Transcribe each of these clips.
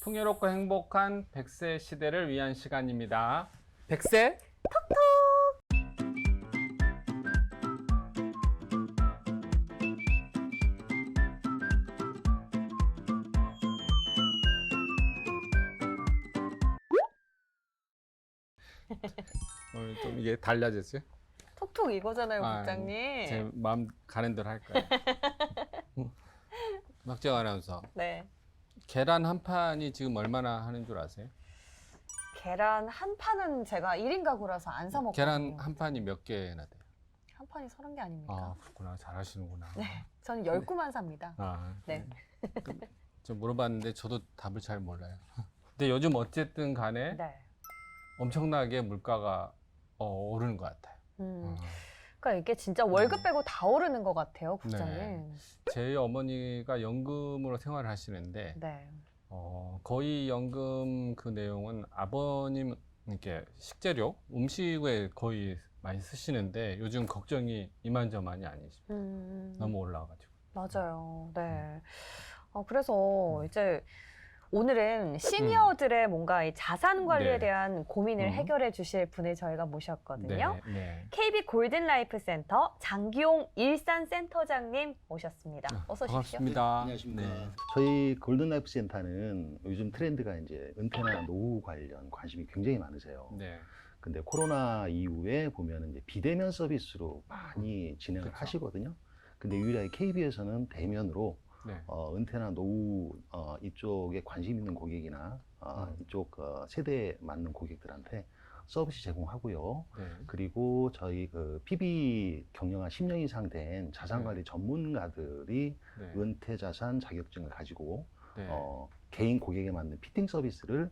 풍요롭고 행복한 100세 시대를 위한 시간입니다. 100세 오늘 좀 이게 달라졌어요? 톡톡 이거잖아요, 아, 국장님. 제 마음 가는 대로 할 거예요. 박재영 아나운서, 네. 계란 한 판이 지금 얼마나 하는 줄 아세요? 계란 한 판은 제가 1인 가구라서 안 사 먹거든요. 계란 한 판이 몇 개나 돼요? 한 판이 30개 아닙니까? 아, 그렇구나. 잘하시는구나. 네. 저는 10구만 삽니다. 아, 네. 좀 물어봤는데 저도 답을 잘 몰라요. 근데 요즘 어쨌든 간에 네. 엄청나게 물가가 오르는 것 같아요. 그러니까 이게 진짜 월급 빼고 다 오르는 것 같아요, 국장님. 네. 제 어머니가 연금으로 생활을 하시는데 네. 거의 연금 그 내용은 아버님 이렇게 식재료, 음식에 거의 많이 쓰시는데 요즘 걱정이 이만저만이 아니십니다. 너무 올라와가지고. 맞아요. 네. 그래서 이제 오늘은 시니어들의 뭔가 이 자산 관리에 네. 대한 고민을 해결해 주실 분을 저희가 모셨거든요. 네, 네. KB 골든라이프 센터 장기용 일산센터장님 모셨습니다. 어서 오십시오. 반갑습니다. 안녕하십니까. 네. 저희 골든라이프 센터는 요즘 트렌드가 이제 은퇴나 노후 관련 관심이 굉장히 많으세요. 네. 근데 코로나 이후에 보면은 이제 비대면 서비스로 많이 진행을 그쵸. 하시거든요. 근데 유일하게 KB에서는 대면으로 네. 은퇴나 노후 이쪽에 관심 있는 고객이나 이쪽 세대에 맞는 고객들한테 서비스 제공하고요. 네. 그리고 저희 그 PB 경영한 10년 이상 된 자산관리 전문가들이 네. 은퇴 자산 자격증을 가지고 네. 개인 고객에 맞는 피팅 서비스를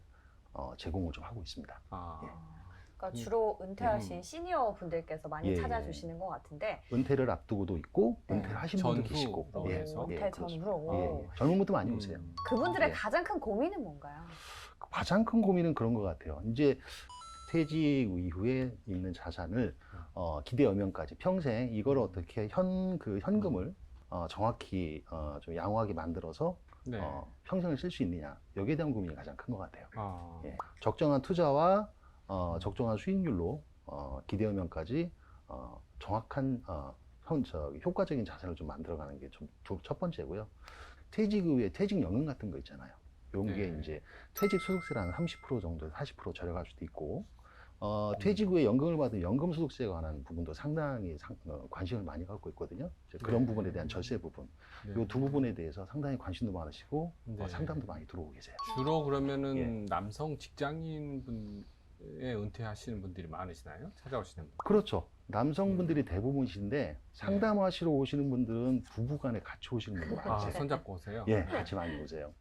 제공을 좀 하고 있습니다. 아. 그러니까 주로 은퇴하신 시니어 분들께서 많이 예. 찾아주시는 것 같은데 은퇴를 앞두고도 있고 네. 은퇴를 하신 분도 전후로 계시고 해서? 은퇴 그렇습니다. 전후로 젊은 분도 많이 오세요. 그분들의 예. 가장 큰 고민은 뭔가요? 가장 큰 고민은 그런 것 같아요. 이제 퇴직 이후에 있는 자산을 기대 연명까지 평생 이걸 어떻게 현금을 정확히 좀 양호하게 만들어서 네. 평생을 쓸 수 있느냐, 여기에 대한 고민이 가장 큰 것 같아요. 아. 예. 적정한 투자와 적정한 수익률로 기대 연명까지 정확한 효과적인 자산을 좀 만들어가는 게 첫 번째고요. 퇴직 이후에 퇴직 연금 같은 거 있잖아요. 이런 게 네. 이제 퇴직 소득세를 한 30% 정도, 40% 절약할 수도 있고, 퇴직 후에 연금을 받은 연금 소득세에 관한 부분도 상당히 관심을 많이 갖고 있거든요. 이제 그런 네. 부분에 대한 절세 부분, 네. 이 두 부분에 대해서 상당히 관심도 많으시고 네. 상담도 많이 들어오고 계세요. 주로 그러면은 예. 남성 직장인 분에 은퇴하시는 분들이 많으시나요? 찾아오시는 분? 그렇죠. 남성분들이 대부분이신데 상담하시러 오시는 분들은 부부간에 같이 오시는 분들 아, 많으세요. 손잡고 오세요? 예, 같이 많이 오세요.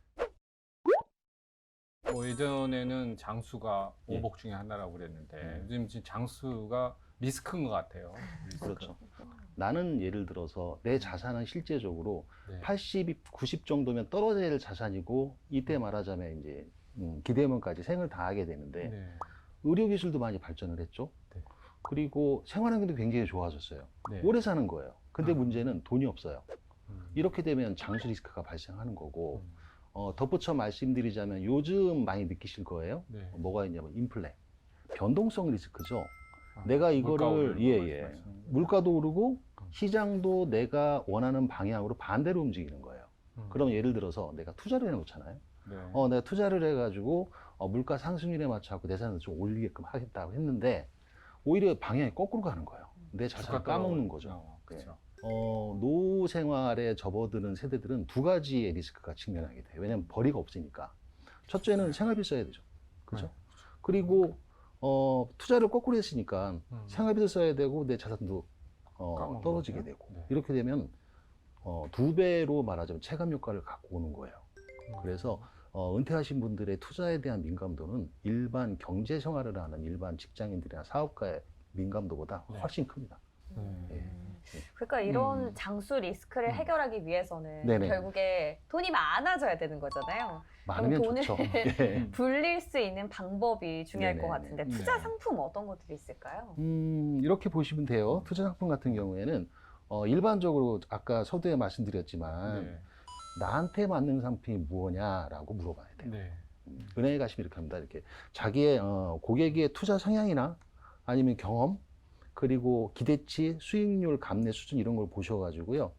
뭐 예전에는 장수가 예. 오복 중에 하나라고 그랬는데 요즘 지금 장수가 리스크인 것 같아요. 리스크. 그렇죠. 나는 예를 들어서 내 자산은 실제적으로 네. 80, 90 정도면 떨어져야 될 자산이고, 이때 말하자면 이제 기대면까지 생을 다하게 되는데 네. 의료기술도 많이 발전을 했죠. 네. 그리고 생활환경도 굉장히 좋아졌어요. 네. 오래 사는 거예요. 근데 아. 문제는 돈이 없어요. 음. 이렇게 되면 장수 리스크가 발생하는 거고, 음. 덧붙여 말씀드리자면 요즘 많이 느끼실 거예요. 네. 뭐가 있냐면 인플레, 변동성 리스크죠. 아, 내가 물가 이거를 오르는 거 예. 말씀하시는 거예요? 물가도 오르고 시장도 내가 원하는 방향으로 반대로 움직이는 거예요. 그럼 예를 들어서 내가 투자를 해놓잖아요. 네. 내가 투자를 해가지고 물가 상승률에 맞춰서 내 자산을 좀 올리게끔 하겠다고 했는데 오히려 방향이 거꾸로 가는 거예요. 내 자산을 주가 까먹는 떨어져. 거죠. 그렇죠. 노후 생활에 접어드는 세대들은 두 가지의 리스크가 직면하게 돼요. 왜냐하면 벌이가 없으니까. 첫째는 생활비 써야 되죠. 그죠? 네. 그리고 투자를 거꾸로 했으니까 생활비도 써야 되고 내 자산도 까먹는 떨어지게 거죠? 되고, 네. 이렇게 되면 두 배로 말하자면 체감 효과를 갖고 오는 거예요. 그래서 은퇴하신 분들의 투자에 대한 민감도는 일반 경제 생활을 하는 일반 직장인들이나 사업가의 민감도보다 네. 훨씬 큽니다. 네. 그러니까 이런 장수 리스크를 해결하기 위해서는 네네. 결국에 돈이 많아져야 되는 거잖아요. 많으면 돈을 좋죠. 예. 불릴 수 있는 방법이 중요할 것 네네네. 같은데 투자 네. 상품 어떤 것들이 있을까요? 이렇게 보시면 돼요. 투자 상품 같은 경우에는 일반적으로 아까 서두에 말씀드렸지만 네. 나한테 맞는 상품이 무엇냐라고 물어봐야 돼요. 네. 은행에 가시면 이렇게 합니다. 이렇게 자기의 고객의 투자 성향이나 아니면 경험 그리고 기대치, 수익률, 감내 수준 이런 걸 보셔가지고요.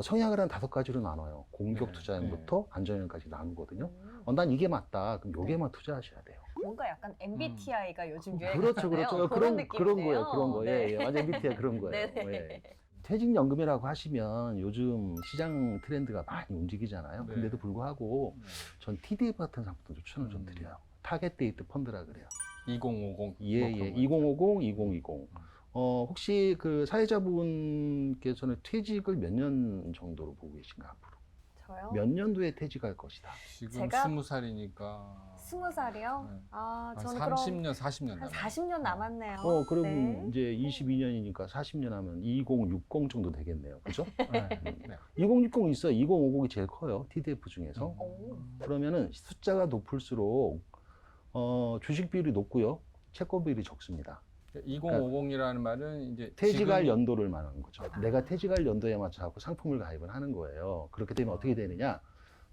성향을 한 5가지로 나눠요. 공격 네, 투자형부터 안전형까지 나누거든요. 난 이게 맞다. 그럼 요게만 투자하셔야 돼요. 뭔가 약간 MBTI가 요즘 유행이잖아요. 그렇죠, 그렇죠. 그런 그런 거예요, 그런 거예요. 네. 예, 완전 MBTI 그런 거예요. 네네. 예. 퇴직연금이라고 하시면 요즘 시장 트렌드가 많이 움직이잖아요. 네. 근데도 불구하고 전 TDF 같은 상품도 추천을 좀 음. 드려요. 타겟 데이트 펀드라 그래요. 2050. 예, 예. 2050, 2020. 혹시 그 사회자분께서는 퇴직을 몇 년 정도로 보고 계신가 앞으로? 저요? 몇 년도에 퇴직할 것이다. 지금 제가 20살이니까 20살이요? 네. 아, 한 저는 30년, 40년 한 남아요. 40년 남았네요. 그럼 네. 이제 22년이니까 40년 하면 2060 정도 되겠네요. 그죠? 네. 네. 2060 있어요. 2050이 제일 커요. TDF 중에서. 오. 그러면은 숫자가 높을수록 주식 비율이 높고요. 채권 비율이 적습니다. 2050이라는 말은 이제 퇴직할 지금- 연도를 말하는 거죠. 내가 퇴직할 연도에 맞춰 상품을 가입을 하는 거예요. 그렇게 되면 어떻게 되느냐?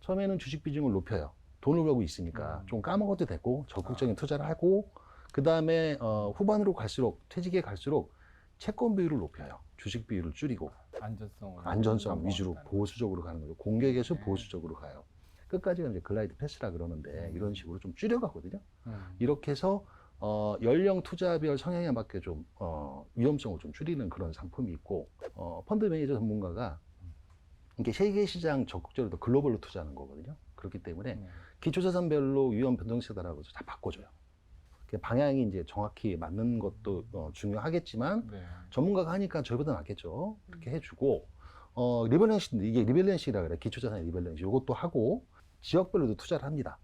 처음에는 주식 비중을 높여요. 돈을 벌고 있으니까 좀 까먹어도 되고 적극적인 투자를 하고 그 다음에 후반으로 갈수록 퇴직에 갈수록 채권 비율을 높여요. 주식 비율을 줄이고 안전성 위주로 보수적으로 가는 거죠. 공격에서 네. 보수적으로 가요. 끝까지가 이제 글라이드 패스라 그러는데 이런 식으로 좀 줄여가거든요. 음. 이렇게 해서 연령 투자별 성향에 맞게 좀 위험성을 좀 줄이는 그런 상품이 있고 펀드 매니저 전문가가 이게 세계 시장 적극적으로 또 글로벌로 투자하는 거거든요. 그렇기 때문에 기초자산별로 위험 변동세다라고 해서 다 바꿔줘요. 그 방향이 이제 정확히 맞는 것도 중요하겠지만 네. 전문가가 하니까 저희보다 낫겠죠. 그렇게 해주고 리밸런싱 이게 리밸런싱이라 그래. 기초자산 리밸런싱 이것도 하고 지역별로도 투자를 합니다.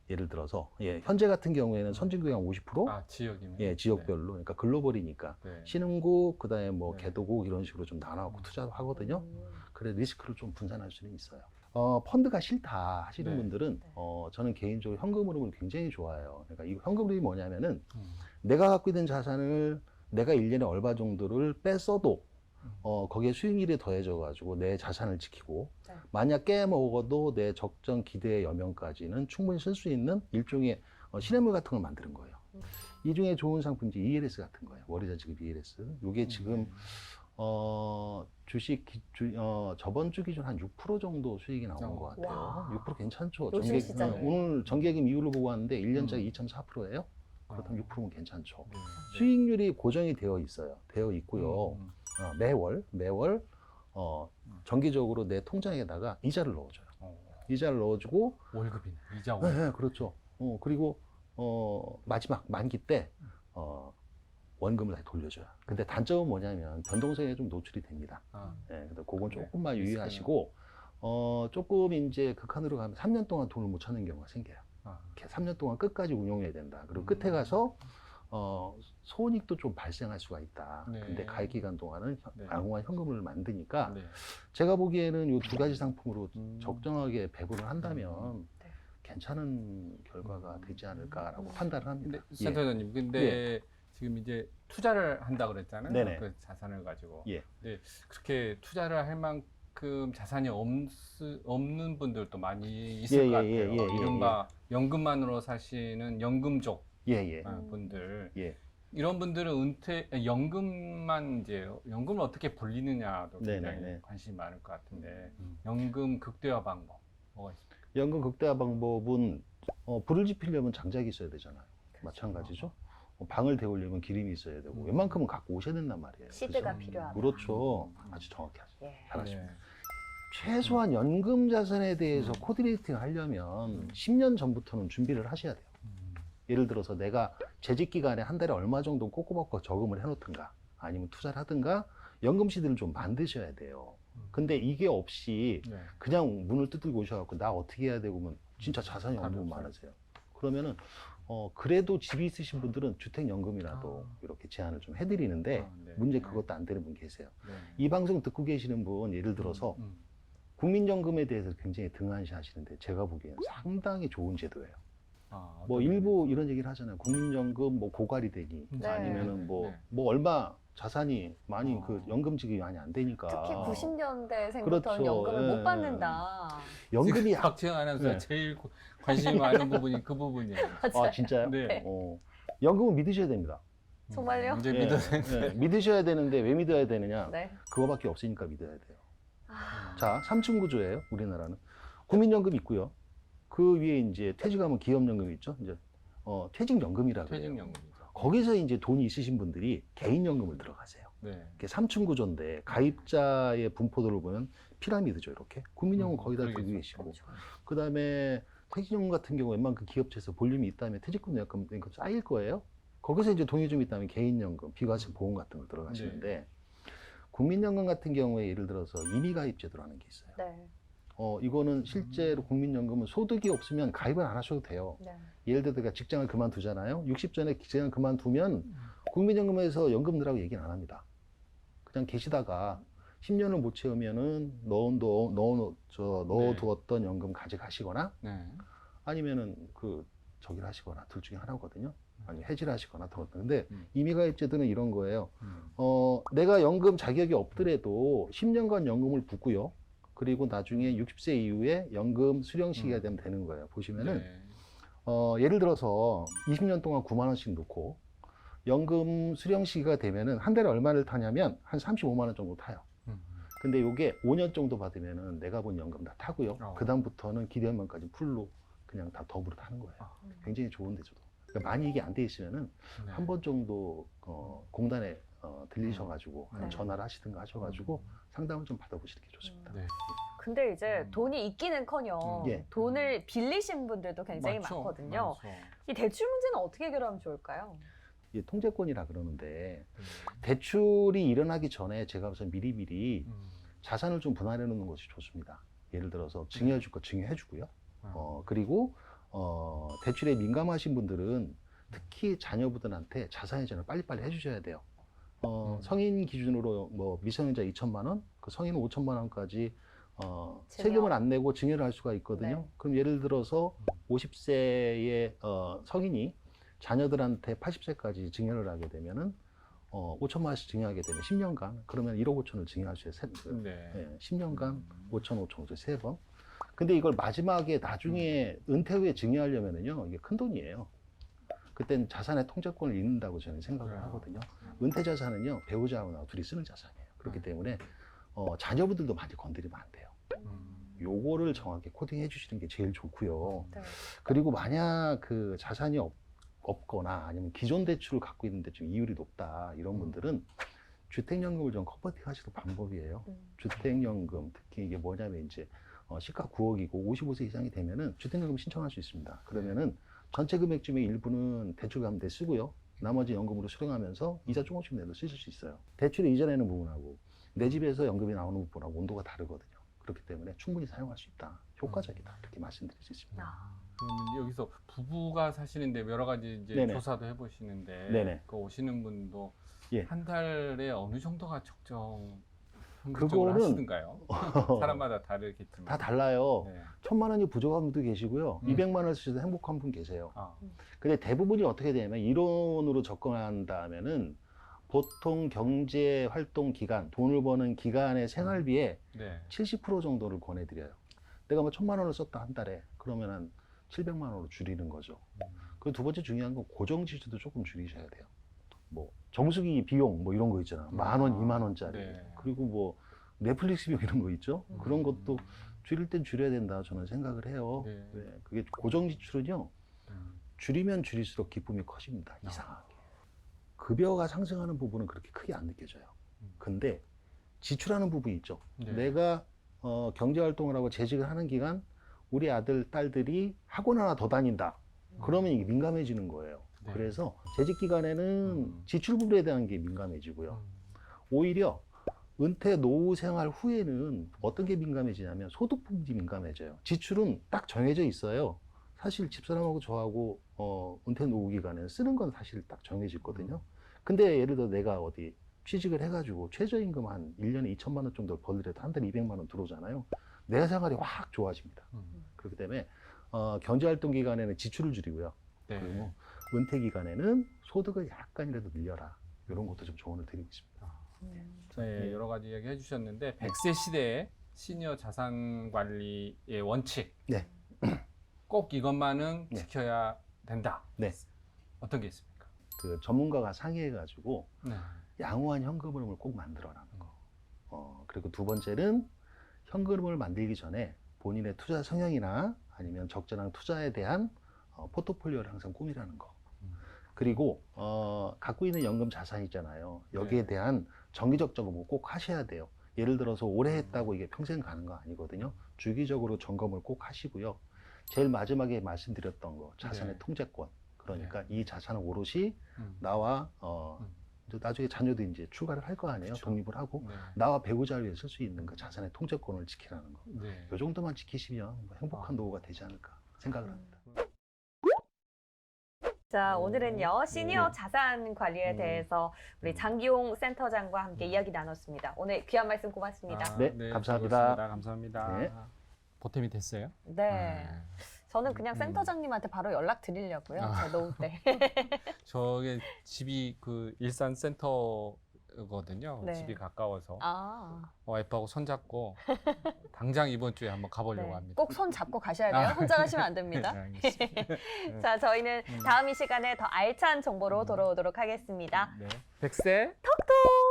예를 들어서 현재 같은 경우에는 선진국이 한 50%, 아, 지역이면. 예, 지역별로. 그러니까 글로벌이니까 네. 신흥국, 그다음에 뭐 네. 개도국 이런 식으로 좀 나눠갖고 투자도 하거든요. 그래 리스크를 좀 분산할 수는 있어요. 펀드가 싫다 하시는 네. 분들은 저는 개인적으로 현금 흐름을 굉장히 좋아해요. 그러니까 이 현금 흐름이 뭐냐면은 음. 내가 갖고 있는 자산을 내가 1년에 얼마 정도를 뺐어도 거기에 수익률이 더해져 가지고 내 자산을 지키고 네. 만약 깨먹어도 내 적정 기대의 여명까지는 충분히 쓸 수 있는 일종의 시냇물 같은 걸 만드는 거예요. 이 중에 좋은 상품이 이제 ELS 같은 거예요. 월이자 지급 ELS. 이게 지금 주식 저번 주 기준 한 6% 정도 수익이 나온 것 같아요. 와. 6% 괜찮죠. 요즘 시장에. 오늘 정기예금 이율을 보고 왔는데 1년짜리 2.4%예요. 그렇다면 어. 6%면 괜찮죠. 네. 수익률이 고정이 되어 있어요. 되어 있고요. 음. 매월 정기적으로 내 통장에다가 이자를 넣어줘요. 이자를 넣어주고 월급이네. 이자 네, 월급. 네, 그렇죠. 그리고 마지막 만기 때 원금을 다시 돌려줘요. 근데 단점은 뭐냐면 변동성에 좀 노출이 됩니다. 아, 예, 근데 그건 네, 조금만 리스크는. 유의하시고 조금 이제 극한으로 가면 3년 동안 돈을 못 찾는 경우가 생겨요. 아. 이렇게 3년 동안 끝까지 운용해야 된다. 그리고 끝에 가서 손익도 좀 발생할 수가 있다. 네. 근데 가입 기간 동안은 네. 양호한 현금을 만드니까 네. 제가 보기에는 이 두 가지 상품으로 음. 적정하게 배분을 한다면 네. 괜찮은 결과가 되지 않을까라고 판단을 합니다. 근데 센터장님, 근데 지금 이제 투자를 한다 그랬잖아요. 네네. 그 자산을 가지고. 예. 근데 그렇게 투자를 할 만큼 자산이 없는 분들도 많이 있을 것 같아요. 이른바 연금만으로 사시는 연금족 예. 분들. 예. 이런 분들은 연금만 이제 연금을 어떻게 불리느냐도 굉장히 네네네. 관심이 많을 것 같은데 연금 극대화 방법 뭐가 있을까요? 연금 극대화 방법은 불을 지피려면 장작이 있어야 되잖아요. 마찬가지죠. 방을 데우려면 기름이 있어야 되고 웬만큼은 갖고 오셔야 된단 말이에요. 시드가 그죠? 필요하다. 그렇죠. 아주 정확히 하죠. 예. 잘하십니다. 네. 최소한 연금 자산에 대해서 코디네이팅 하려면 10년 전부터는 준비를 하셔야 돼요. 예를 들어서 내가 재직 기간에 한 달에 얼마 정도 꼬꼬박꼬 저금을 해놓든가 아니면 투자를 하든가 연금 시드를 좀 만드셔야 돼요. 근데 이게 없이 네. 그냥 문을 두들겨 오셔갖고 나 어떻게 해야 되고 면 진짜 자산이 너무 답이 많으세요. 그러면은 그래도 집이 있으신 분들은 주택연금이라도 이렇게 제안을 좀 해드리는데 네. 문제 네. 그것도 안 되는 분 계세요. 네. 이 방송 듣고 계시는 분 예를 들어서 국민연금에 대해서 굉장히 등한시하시는데 제가 보기에는 상당히 좋은 제도예요. 아, 뭐 어떤 일부 이런 얘기를 하잖아요. 국민연금 뭐 고갈이 되니 네. 아니면은 뭐 네. 얼마 자산이 많이 그 연금 지급이 많이 안 되니까. 특히 90년대생부터는 그렇죠. 연금을 예. 못 받는다. 연금이 지금 박지영 아나운서 네. 제일 관심이 많은 부분이 그 부분이에요. 아 진짜요? 네. 연금은 믿으셔야 됩니다. 정말요? 이제 예, 믿어야 예, 믿으셔야 되는데 왜 믿어야 되느냐? 네. 그거밖에 없으니까 믿어야 돼요. 아, 자, 3층 구조예요. 우리나라는 국민연금 있고요. 그 위에 이제 퇴직하면 기업연금 있죠. 이제 퇴직연금이라고 해요. 퇴직연금이죠. 거기서 이제 돈이 있으신 분들이 개인연금을 들어가세요. 네. 이게 3층 구조인데 가입자의 분포도를 보면 피라미드죠. 이렇게 국민연금 거의 다 들고 그러겠죠. 계시고, 그렇죠. 그다음에 퇴직연금 같은 경우 웬만큼 그 기업체에서 볼륨이 있다면 퇴직금 약간 쌓일 거예요. 거기서 이제 돈이 좀 있다면 개인연금, 비과세 보험 같은 거 들어가시는데, 국민연금 같은 경우에 예를 들어서 임의가입제도라는 게 있어요. 네. 이거는 실제로 국민연금은 소득이 없으면 가입을 안 하셔도 돼요. 네. 예를 들어 내가 직장을 그만두잖아요. 60전에 직장을 그만두면 국민연금에서 연금 넣으라고 얘기는 안 합니다. 그냥 계시다가 10년을 못 채우면은 넣어두었던 연금 가져가시거나, 네. 아니면은 저기를 하시거나, 둘 중에 하나거든요. 아니면 해지를 하시거나 더. 근데 음. 임의가입제도는 이런 거예요. 음. 내가 연금 자격이 없더라도 10년간 연금을 붓고요. 그리고 나중에 60세 이후에 연금 수령 시기가 되면 되는 거예요. 보시면은 네. 예를 들어서 20년 동안 9만 원씩 넣고 연금 수령 시기가 되면은 한 달에 얼마를 타냐면 한 35만 원 정도 타요. 음. 근데 요게 5년 정도 받으면은 내가 본 연금 다 타고요. 어. 그다음부터는 기대연금까지 풀로 그냥 다 더불어 타는 거예요. 굉장히 좋은데 저도. 그러니까 많이 이게 안 돼 있으면은 네. 한 번 정도 공단에 들리셔가지고 네. 전화를 하시든가 하셔가지고 상담을 좀 받아보시는 게 좋습니다. 네. 근데 이제 돈이 있기는커녕 예. 돈을 빌리신 분들도 굉장히 많죠. 많거든요. 많죠. 이 대출 문제는 어떻게 해결하면 좋을까요? 이게 통제권이라 그러는데 네. 대출이 일어나기 전에 제가 우선 미리미리 음. 자산을 좀 분할해 놓는 것이 좋습니다. 예를 들어서 증여해 줄 거 증여해 주고요. 아. 그리고 대출에 민감하신 분들은 특히 자녀분들한테 자산 이전을 빨리빨리 해주셔야 돼요. 성인 기준으로 뭐 미성년자 2천만 원, 그 성인은 5천만 원까지 세금을 안 내고 증여를 할 수가 있거든요. 네. 그럼 예를 들어서 50세의 성인이 자녀들한테 80세까지 증여를 하게 되면은 5천만 원씩 증여하게 되면 10년간 그러면 1억 5천을 증여할 수 있어요. 네. 10년간 5천 5천 3번. 근데 이걸 마지막에 나중에 은퇴 후에 증여하려면은요, 이게 큰 돈이에요. 그땐 자산의 통제권을 잃는다고 저는 생각을 하거든요. 은퇴 자산은요, 배우자하고 둘이 쓰는 자산이에요. 그렇기 때문에 자녀분들도 많이 건드리면 안 돼요. 요거를 정확히 코딩해 주시는 게 제일 좋고요. 네. 그리고 만약 그 자산이 없거나 아니면 기존 대출을 갖고 있는데 좀 이율이 높다 이런 분들은 주택연금을 좀 컨버팅 하시는 방법이에요. 주택연금 특히 이게 뭐냐면 이제 시가 9억이고 55세 이상이 되면은 주택연금 신청할 수 있습니다. 그러면은 전체 금액 중에 일부는 대출 가운데 쓰고요. 나머지 연금으로 수령하면서 이자 조금씩 내도 쓰실 수 있어요. 대출에 이자 내는 부분하고 내 집에서 연금이 나오는 부분하고 온도가 다르거든요. 그렇기 때문에 충분히 사용할 수 있다. 효과적이다. 이렇게 말씀드릴 수 있습니다. 아, 그러면 여기서 부부가 사시는데 여러 가지 이제 네네. 조사도 해보시는데 네네. 그 오시는 분도 예. 한 달에 어느 정도가 적정 그거는 평균적으로 하시는가요? 사람마다 다르겠지만 다 달라요. 네. 1,000만 원이 부족한 분도 계시고요. 200만 원을 쓰셔도 행복한 분 계세요. 근데 대부분이 어떻게 되냐면 이론으로 접근한다면은 보통 경제 활동 기간, 돈을 버는 기간의 생활비의 네. 70% 정도를 권해드려요. 내가 뭐 1,000만 원을 썼다 한 달에 그러면 한 700만 원으로 줄이는 거죠. 그리고 두 번째 중요한 건 고정 지수도 조금 줄이셔야 돼요. 뭐 정수기 비용 뭐 이런 거 있잖아. 10,000원, 2만 원짜리. 네. 그리고 뭐 넷플릭스 비용 이런 거 있죠. 그런 것도 줄일 땐 줄여야 된다 저는 생각을 해요. 네. 네, 그게 고정 지출은요. 줄이면 줄일수록 기쁨이 커집니다. 아. 이상하게. 급여가 상승하는 부분은 그렇게 크게 안 느껴져요. 근데 지출하는 부분이 있죠. 네. 내가 경제활동을 하고 재직을 하는 기간 우리 아들, 딸들이 학원 하나 더 다닌다. 그러면 이게 민감해지는 거예요. 네. 그래서 재직 기간에는 지출 부분에 대한 게 민감해지고요. 오히려 은퇴 노후 생활 후에는 어떤 게 민감해지냐면 소득 부분이 민감해져요. 지출은 딱 정해져 있어요. 사실 집사람하고 저하고 은퇴 노후 기간에는 쓰는 건 사실 딱 정해져 있거든요. 근데 예를 들어 내가 어디 취직을 해가지고 최저임금 한 1년에 2천만 원 정도 벌더라도 한 달에 200만 원 들어오잖아요. 내 생활이 확 좋아집니다. 그렇기 때문에 경제활동 기간에는 지출을 줄이고요. 네. 그리고 은퇴 기간에는 소득을 약간이라도 늘려라. 이런 것도 좀 조언을 드리고 싶습니다. 네, 여러 가지 이야기 해주셨는데 100세 시대의 시니어 자산 관리의 원칙. 네. 꼭 이것만은 네. 지켜야 된다. 네. 어떤 게 있습니까? 그 전문가가 상의해가지고 네. 양호한 현금 흐름을 꼭 만들어라는 거. 그리고 두 번째는 현금 흐름을 만들기 전에 본인의 투자 성향이나 아니면 적절한 투자에 대한 포트폴리오를 항상 꾸미라는 거. 그리고 갖고 있는 연금 자산 있잖아요. 여기에 네. 대한 정기적 점검을 꼭 하셔야 돼요. 예를 들어서 오래 했다고 이게 평생 가는 거 아니거든요. 주기적으로 점검을 꼭 하시고요. 제일 마지막에 말씀드렸던 거, 자산의 네. 통제권. 그러니까 이 자산은 오롯이 음. 나와 이제 나중에 자녀도 이제 출가를 할 거 아니에요. 그쵸. 독립을 하고 네. 나와 배우자를 위해 쓸 수 있는 그 자산의 통제권을 지키라는 거. 네. 이 정도만 지키시면 뭐 행복한 노후가 되지 않을까 생각을 합니다. 자, 오늘은요, 시니어 네. 자산 관리에 대해서 우리 장기용 센터장과 함께 이야기 나눴습니다. 오늘 귀한 말씀 고맙습니다. 네, 감사합니다. 즐거웠습니다. 감사합니다. 네. 보탬이 됐어요? 네. 저는 그냥 센터장님한테 바로 연락 드리려고요. 제 노후 때. 저게 집이 그 일산 센터거든요. 네. 집이 가까워서 아, 와이프하고 손잡고 당장 이번 주에 한번 가보려고 네. 합니다. 꼭 손 잡고 가셔야 돼요. 혼자 가시면 안 됩니다. 네, 알겠습니다. 자, 저희는 다음 이 시간에 더 알찬 정보로 돌아오도록 하겠습니다. 네. 100세 톡톡!